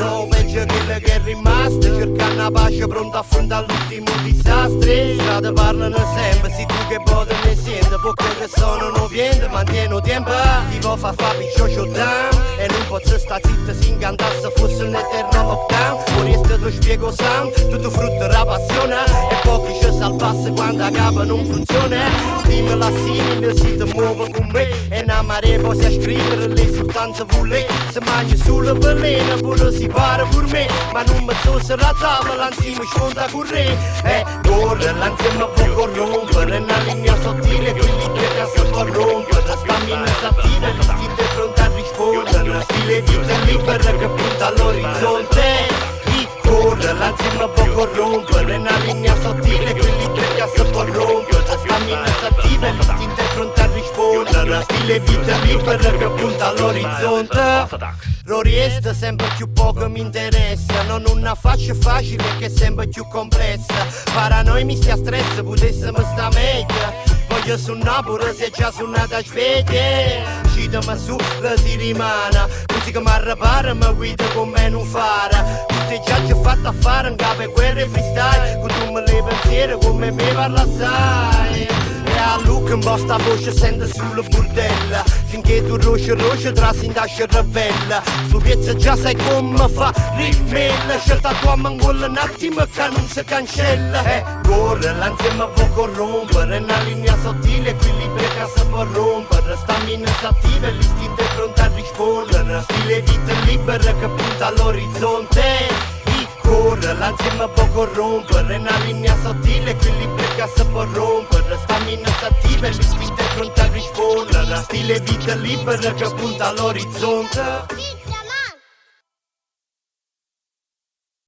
No, peggio quello che è rimasto, cercando la pace pronto a affrontare l'ultimo disastro. Strade parlano sempre, si tu che bote ne senti, perché che sono non viene, mantieno tempo. Ti vuoi fa picciò showdown, e non posso sta zitta si incantasse fosse un eterno lockdown. Vorresti lo spiego sound, tutto frutto della passione, e pochi ci salvasse quando a capo non funziona. Stimola simile, si ti muove con me, e una marea poi a scrivere lei soltanto vuole. Se mangi sulla velena pure si pare per me, ma non mi so se la tavola insieme sfonda con re. Corre l'insieme può corrompere, una linea sottile, equilibrio che si può rompere. Stamina attiva, l'istinto è pronto a rispondere, stile vita libera che punta all'orizzonte. Corre, l'insieme può corrompere, una linea sottile, equilibrio che si può rompere. Stamina attiva, l'istinto è pronto a rispondere, stile vita libera che punta all'orizzonte. L'oriesta sempre più poco mi interessa, non una faccia facile che sempre più complessa. Paranoi mi stia stress, potessimo sta meglio. Voglio suonare pure se già suonata sveglia. Scitami su, la si rimane, musica mi arrapare, ma guida con me non fare. Tutte già ci ho fatto a fare in capo e guerre freestyle, con tu me le pensieri come me parla assai. E a look un po' sta voce sente sulla burdella, finché tu roce trasi in tascia rebella. Su piazza già sai come fa rimella, scelta tua mangola un attimo che non si cancella. Corre, l'insieme può corrompere, una linea sottile, equilibrio che si può rompere. Stamina attiva, l'istinto è pronto a rispondere, stile vita libera che punta all'orizzonte. Corre, l'insieme può corrompere, una linea sottile, equilibrio che si può rompere. Stamina attiva, l'istinto è pronto a rispondere, stile vita libera che punta all'orizzonte.